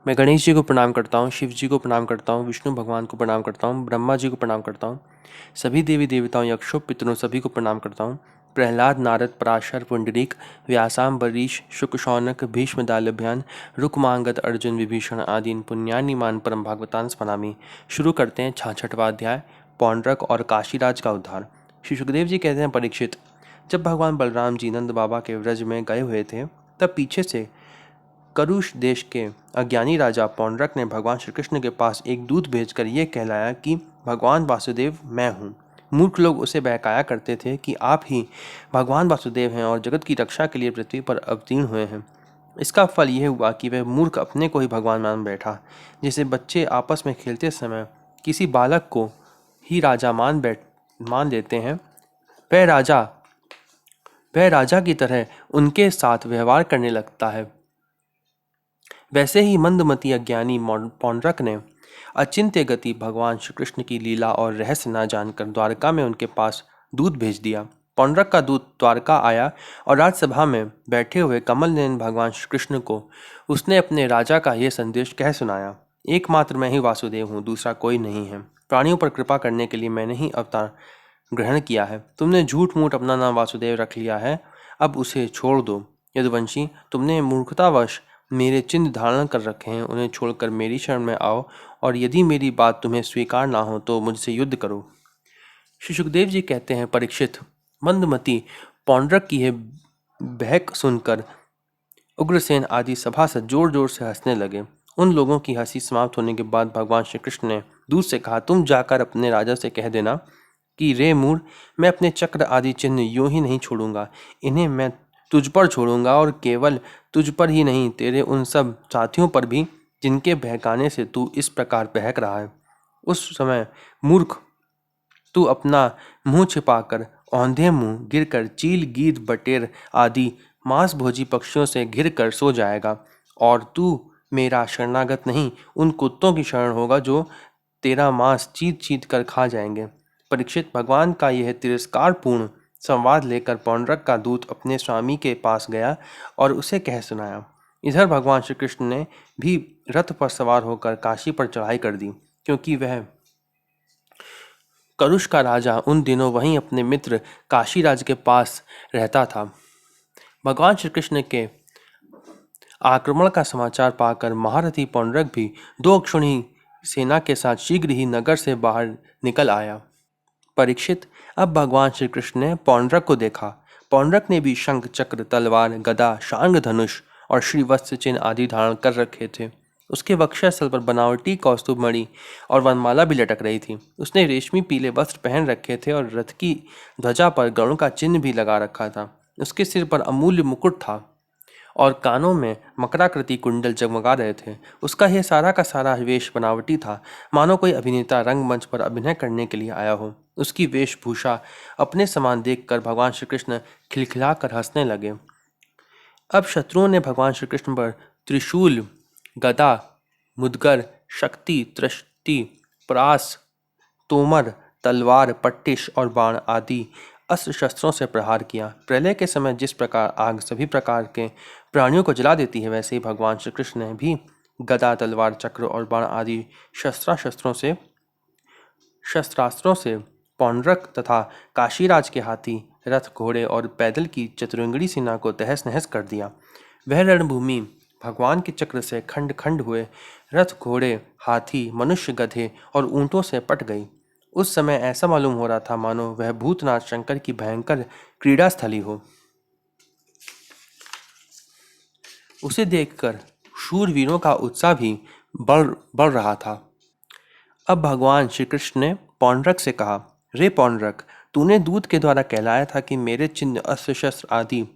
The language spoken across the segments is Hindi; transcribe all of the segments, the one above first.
मैं गणेश जी को प्रणाम करता हूँ, शिव जी को प्रणाम करता हूँ, विष्णु भगवान को प्रणाम करता हूँ, ब्रह्मा जी को प्रणाम करता हूँ, सभी देवी देवताओं, यक्षों, पितरों सभी को प्रणाम करता हूँ। प्रहलाद, नारद, पराशर, पुंडरीक, व्यासाम्बरीश, शुक, शौनक, भीष्म, दालभ्यान, रुक्मांगद, अर्जुन, विभीषण आदि इन पुण्यानिमान परम भागवतान स्मरामि। शुरू करते हैं 66वां अध्याय, पौंड्रक और काशीराज का उद्धार। श्री सुखदेव जी कहते हैं, परीक्षित, जब भगवान बलराम जी नंद बाबा के व्रज में गए हुए थे, तब पीछे से करुष देश के अज्ञानी राजा पौंड्रक ने भगवान श्री कृष्ण के पास एक दूत भेजकर यह कहलाया कि भगवान वासुदेव मैं हूँ। मूर्ख लोग उसे बहकाया करते थे कि आप ही भगवान वासुदेव हैं और जगत की रक्षा के लिए पृथ्वी पर अवतीर्ण हुए हैं। इसका फल यह हुआ कि वह मूर्ख अपने को ही भगवान मान बैठा। जैसे बच्चे आपस में खेलते समय किसी बालक को ही राजा मान लेते हैं, वह राजा वह राजा की तरह उनके साथ व्यवहार करने लगता है। वैसे ही मंदमती अज्ञानी पौंड्रक ने अचिंत्य गति भगवान श्री कृष्ण की लीला और रहस्य न जानकर द्वारका में उनके पास दूत भेज दिया। पौंड्रक का दूत द्वारका आया और राजसभा में बैठे हुए कमल नयन भगवान श्री कृष्ण को उसने अपने राजा का यह संदेश कह सुनाया। एकमात्र मैं ही वासुदेव हूँ, दूसरा कोई नहीं है। प्राणियों पर कृपा करने के लिए मैंने ही अवतार ग्रहण किया है। तुमने झूठ मूठ अपना नाम वासुदेव रख लिया है, अब उसे छोड़ दो। यदुवंशी, तुमने मूर्खतावश मेरे चिन्ह धारण कर रखे हैं, उन्हें छोड़कर मेरी शरण में आओ, और यदि मेरी बात तुम्हें स्वीकार ना हो तो मुझसे युद्ध करो। श्री सुखदेव जी कहते हैं, परीक्षित, मंदमती पौंड्रक की यह बहक सुनकर उग्रसेन आदि सभासद जोर जोर से हंसने लगे। उन लोगों की हंसी समाप्त होने के बाद भगवान श्री कृष्ण ने दूत से कहा, तुम जाकर अपने राजा से कह देना कि रे मूढ़, मैं अपने चक्र आदि चिन्ह यूं ही नहीं छोड़ूंगा। इन्हें मैं तुझ पर छोड़ूंगा, और केवल तुझ पर ही नहीं, तेरे उन सब साथियों पर भी जिनके बहकाने से तू इस प्रकार बहक रहा है। उस समय मूर्ख तू अपना मुंह छिपाकर औंधे मुंह गिरकर चील, गीद, बटेर आदि मांस भोजी पक्षियों से घिर कर सो जाएगा, और तू मेरा शरणागत नहीं, उन कुत्तों की शरण होगा जो तेरा मांस चीत चीत कर खा जाएंगे। परीक्षित, भगवान का यह तिरस्कारपूर्ण संवाद लेकर पौंड्रक का दूत अपने स्वामी के पास गया और उसे कह सुनाया। इधर भगवान श्री कृष्ण ने भी रथ पर सवार होकर काशी पर चढ़ाई कर दी, क्योंकि वह करुष का राजा उन दिनों वहीं अपने मित्र काशीराज के पास रहता था। भगवान श्री कृष्ण के आक्रमण का समाचार पाकर महारथी पौंड्रक भी 2 अक्षौहिणी सेना के साथ शीघ्र ही नगर से बाहर निकल आया। परीक्षित, अब भगवान श्री कृष्ण ने पौंड्रक को देखा। पौंड्रक ने भी शंख, चक्र, तलवार, गदा, शांग, धनुष और श्रीवत्स चिन्ह आदि धारण कर रखे थे। उसके वक्षस्थल पर बनावटी कौस्तुभ मणि और वनमाला भी लटक रही थी। उसने रेशमी पीले वस्त्र पहन रखे थे और रथ की ध्वजा पर गरुड़ का चिन्ह भी लगा रखा था। उसके सिर पर अमूल्य मुकुट था और कानों में मकराकृति कुंडल जगमगा रहे थे। उसका यह सारा का सारा वेश बनावटी था, मानो कोई अभिनेता रंगमंच पर अभिनय करने के लिए आया हो। उसकी वेशभूषा अपने समान देखकर भगवान श्री कृष्ण खिलखिलाकर हंसने लगे। अब शत्रुओं ने भगवान श्री कृष्ण पर त्रिशूल, गदा, मुदगर, शक्ति, त्रष्टि, परास, तोमर, तलवार, पट्टिश और बाण आदि अस्त्र शस्त्रों से प्रहार किया। प्रलय के समय जिस प्रकार आग सभी प्रकार के प्राणियों को जला देती है, वैसे ही भगवान श्री कृष्ण ने भी गदा, तलवार, चक्र और बाण आदि शस्त्रास्त्रों से पौंड्रक तथा काशीराज के हाथी, रथ, घोड़े और पैदल की चतुरंगड़ी सेना को तहस नहस कर दिया। वह रणभूमि भगवान के चक्र से खंड खंड हुए रथ, घोड़े, हाथी, मनुष्य, गधे और ऊंटों से पट गई। उस समय ऐसा मालूम हो रहा था मानो वह भूतनाथ शंकर की भयंकर क्रीड़ा स्थली हो। उसे देखकर शूरवीरों का उत्साह भी बढ़ रहा था। अब भगवान श्री कृष्ण ने पौंड्रक से कहा, रे पौंड्रक, तूने दूत के द्वारा कहलाया था कि मेरे चिन्ह, अस्त्र शस्त्र आदि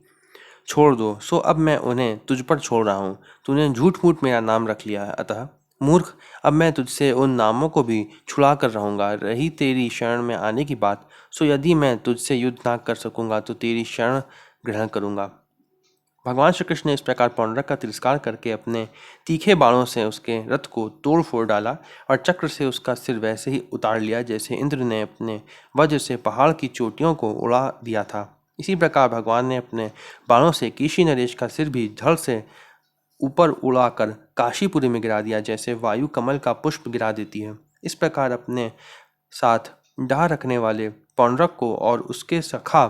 छोड़ दो, सो अब मैं उन्हें तुझ पर छोड़ रहा हूँ। तूने झूठ मूठ मेरा नाम रख लिया है, अतः मूर्ख, अब मैं तुझसे उन नामों को भी छुड़ा कर रहूंगा। रही तेरी शरण में आने की बात, सो यदि मैं तुझसे युद्ध ना कर सकूंगा तो तेरी शरण ग्रहण करूंगा। भगवान श्री कृष्ण ने इस प्रकार पौंड्रक का तिरस्कार करके अपने तीखे बाणों से उसके रथ को तोड़ फोड़ डाला और चक्र से उसका सिर वैसे ही उतार लिया जैसे इंद्र ने अपने वज्र से पहाड़ की चोटियों को उड़ा दिया था। इसी प्रकार भगवान ने अपने बाणों से कीशी नरेश का सिर भी धड़ से ऊपर उड़ाकर काशीपुरी में गिरा दिया, जैसे वायु कमल का पुष्प गिरा देती है। इस प्रकार अपने साथ डाह रखने वाले पौंड्रक को और उसके सखा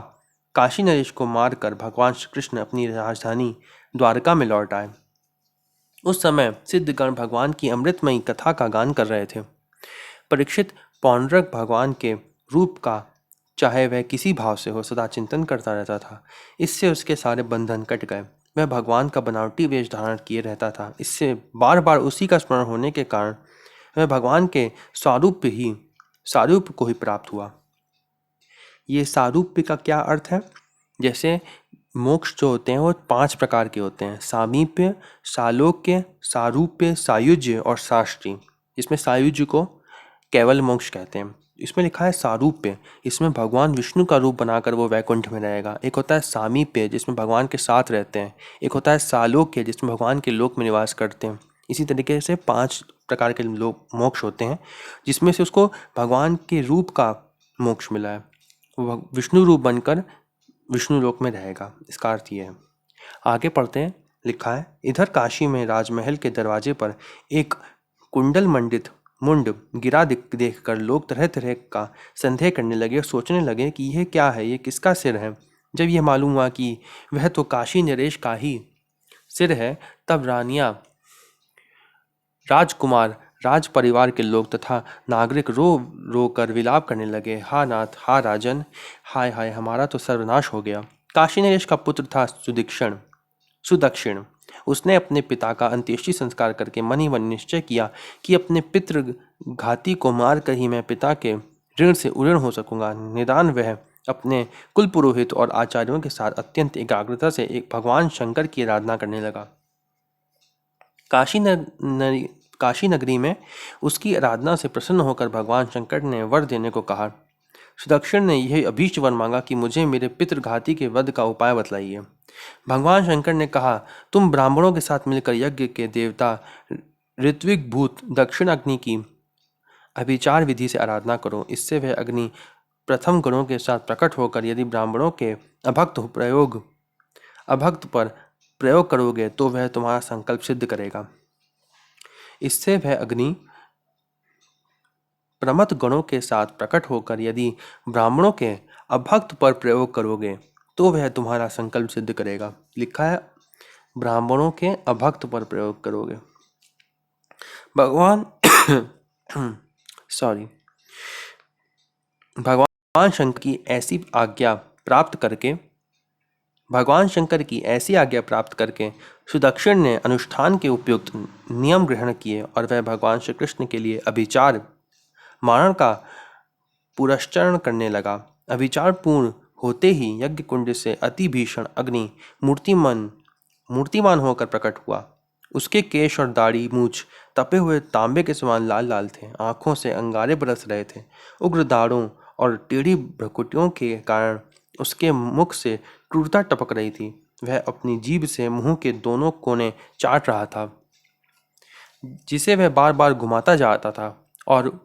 काशी नरेश को मारकर भगवान श्री कृष्ण अपनी राजधानी द्वारका में लौट आए। उस समय सिद्धगण भगवान की अमृतमयी कथा का गान कर रहे थे। परीक्षित पौंड्रक भगवान के रूप का, चाहे वह किसी भाव से हो, सदा चिंतन करता रहता था। इससे उसके सारे बंधन कट गए। वह भगवान का बनावटी वेश धारण किए रहता था। इससे बार बार उसी का स्मरण होने के कारण वह भगवान के सारूप्य को ही प्राप्त हुआ। ये सारूप्य का क्या अर्थ है? जैसे मोक्ष जो होते हैं वो 5 प्रकार के होते हैं: सामीप्य, सालोक्य, सारूप्य, सायुज्य और साष्टी। इसमें सायुज्य को केवल मोक्ष कहते हैं। इसमें लिखा है सारूप्य, इसमें भगवान विष्णु का रूप बनाकर वो वैकुंठ में रहेगा। एक होता है सामीप्य, जिसमें भगवान के साथ रहते हैं। एक होता है सालोक्य, जिसमें भगवान के लोक में निवास करते हैं। इसी तरीके से 5 प्रकार के लोक मोक्ष होते हैं, जिसमें से उसको भगवान के रूप का मोक्ष मिला है। वो विष्णु रूप बनकर विष्णु लोक में रहेगा। इसका अर्थ ये है। आगे पढ़ते हैं। लिखा है, इधर काशी में राजमहल के दरवाजे पर एक कुंडल मंडित मुंड गिरा देखकर लोग तरह तरह का संदेह करने लगे और सोचने लगे कि यह क्या है, ये किसका सिर है। जब यह मालूम हुआ कि वह तो काशी नरेश का ही सिर है, तब रानियां, राजकुमार, राज परिवार के लोग तथा नागरिक रो रो कर विलाप करने लगे। हा नाथ, हा राजन, हाय हाय, हमारा तो सर्वनाश हो गया। काशी नरेश का पुत्र था सुदक्षिण। उसने अपने पिता का अंत्येष्टि संस्कार करके मन ही मन निश्चय किया कि अपने पितृ घाती को मारकर ही मैं पिता के ऋण से उऋण हो सकूंगा। निदान वह अपने कुल पुरोहित और आचार्यों के साथ अत्यंत एकाग्रता से एक भगवान शंकर की आराधना करने लगा। काशी नगरी में उसकी आराधना से प्रसन्न होकर भगवान शंकर ने वर देने को कहा। सुदक्षिण ने यह अभीष्ट वर मांगा कि मुझे मेरे पितृघाती के वध का उपाय बतलाइए। भगवान शंकर ने कहा, तुम ब्राह्मणों के साथ मिलकर यज्ञ के देवता ऋत्विक भूत दक्षिण अग्नि की अभिचार विधि से आराधना करो। इससे वह अग्नि प्रथम गणों के साथ प्रकट होकर यदि ब्राह्मणों के अभक्त पर प्रयोग करोगे तो वह तुम्हारा संकल्प सिद्ध करेगा। इससे वह अग्नि प्रमथ गणों के साथ प्रकट होकर यदि ब्राह्मणों के अभक्त पर प्रयोग करोगे तो वह तुम्हारा संकल्प सिद्ध करेगा। लिखा है, ब्राह्मणों के अभक्त पर प्रयोग करोगे। भगवान भगवान शंकर की ऐसी आज्ञा प्राप्त करके सुदक्षिण ने अनुष्ठान के उपयुक्त नियम ग्रहण किए और वह भगवान श्री कृष्ण के लिए अभिचार मारण का पुरस्चरण करने लगा। अभिचार पूर्ण होते ही यज्ञ कुंड से अति भीषण अग्नि मूर्तिमान होकर प्रकट हुआ। उसके केश और दाढ़ी मूछ तपे हुए तांबे के समान लाल लाल थे। आंखों से अंगारे बरस रहे थे। उग्र दाढ़ों और टेढ़ी भ्रुकुटियों के कारण उसके मुख से क्रूरता टपक रही थी। वह अपनी जीभ से मुंह के दोनों कोने चाट रहा था, जिसे वह बार बार घुमाता जाता था, और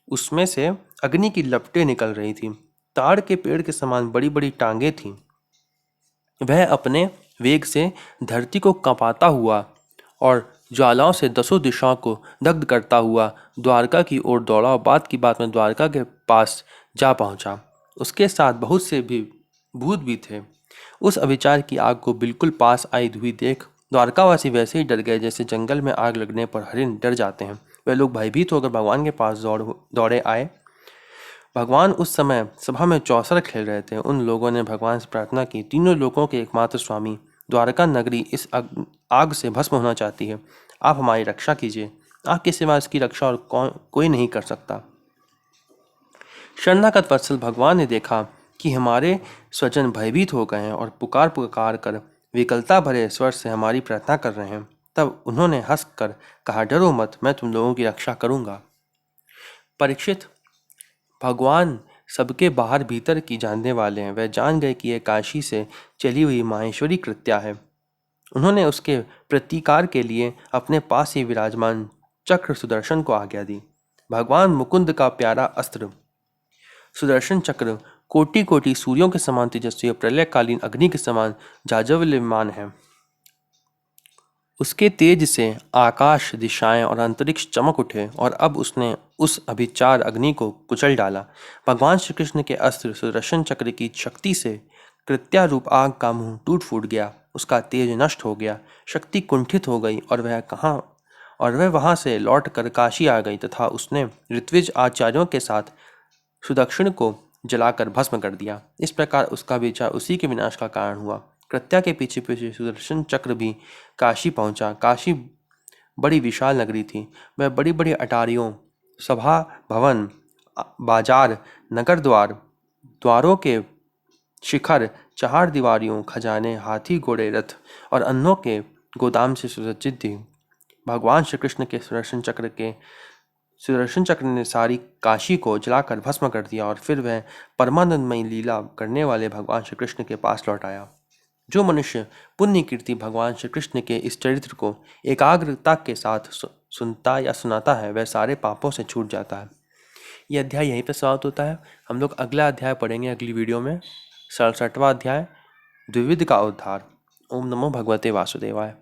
उसमें से अग्नि की लपटें निकल रही थीं। ताड़ के पेड़ के समान बड़ी बड़ी टांगें थीं। वह अपने वेग से धरती को कांपाता हुआ और ज्वालाओं से 10 दिशाओं को दग्ध करता हुआ द्वारका की ओर दौड़ा और बात की बात में द्वारका के पास जा पहुंचा। उसके साथ बहुत से भी भूत भी थे। उस अविचार की आग को बिल्कुल पास आई हुई देख द्वारकावासी वैसे ही डर गए जैसे जंगल में आग लगने पर हरिण डर जाते हैं। वे लोग भयभीत होकर भगवान के पास दौड़े आए। भगवान उस समय सभा में चौसर खेल रहे थे। उन लोगों ने भगवान से प्रार्थना की, तीनों लोकों के एकमात्र स्वामी, द्वारका नगरी इस आग से भस्म होना चाहती है। आप हमारी रक्षा कीजिए। आपके सिवा इसकी रक्षा और कोई नहीं कर सकता। शरणागत वत्सल भगवान ने देखा कि हमारे स्वजन भयभीत हो गए हैं और पुकार पुकार कर विकलता भरे स्वर से हमारी प्रार्थना कर रहे हैं। तब उन्होंने हंसकर कहा, डरो मत, मैं तुम लोगों की रक्षा करूंगा। परीक्षित, भगवान सबके बाहर भीतर की जानने वाले हैं। वह जान गए कि यह काशी से चली हुई माहेश्वरी कृत्या है। उन्होंने उसके प्रतिकार के लिए अपने पास ही विराजमान चक्र सुदर्शन को आज्ञा दी। भगवान मुकुंद का प्यारा अस्त्र सुदर्शन चक्र कोटि कोटि सूर्यों के समान तेजस्वी और प्रलयकालीन अग्नि के समान जाज्वल्यमान है। उसके तेज से आकाश, दिशाएं और अंतरिक्ष चमक उठे और अब उसने उस अभिचार अग्नि को कुचल डाला। भगवान श्री कृष्ण के अस्त्र सुदर्शन चक्र की शक्ति से कृत्यारूप आग का मुंह टूट फूट गया। उसका तेज नष्ट हो गया, शक्ति कुंठित हो गई और वह वहां से लौट कर काशी आ गई तथा उसने ऋत्विज आचार्यों के साथ सुदक्षिण को जलाकर भस्म कर दिया। इस प्रकार उसका विचार उसी के विनाश का कारण हुआ। कृत्या के पीछे पीछे सुदर्शन चक्र भी काशी पहुंचा। काशी बड़ी विशाल नगरी थी। वह बड़ी बड़ी अटारियों, सभा भवन, बाजार, नगर द्वारों के शिखर, चार दीवारियों, खजाने, हाथी घोड़े, रथ और अन्नों के गोदाम से सुसज्जित थी। भगवान श्री कृष्ण के सुदर्शन चक्र ने सारी काशी को जलाकर भस्म कर दिया और फिर वह परमानंदमयी लीला करने वाले भगवान श्री कृष्ण के पास लौट आया। जो मनुष्य पुण्य कीर्ति भगवान श्री कृष्ण के इस चरित्र को एकाग्रता के साथ सुनता या सुनाता है, वह सारे पापों से छूट जाता है। यह अध्याय यहीं पर समाप्त होता है। हम लोग अगला अध्याय पढ़ेंगे अगली वीडियो में। 67वां अध्याय, द्विविध का उद्धार। ओम नमो भगवते वासुदेवाय।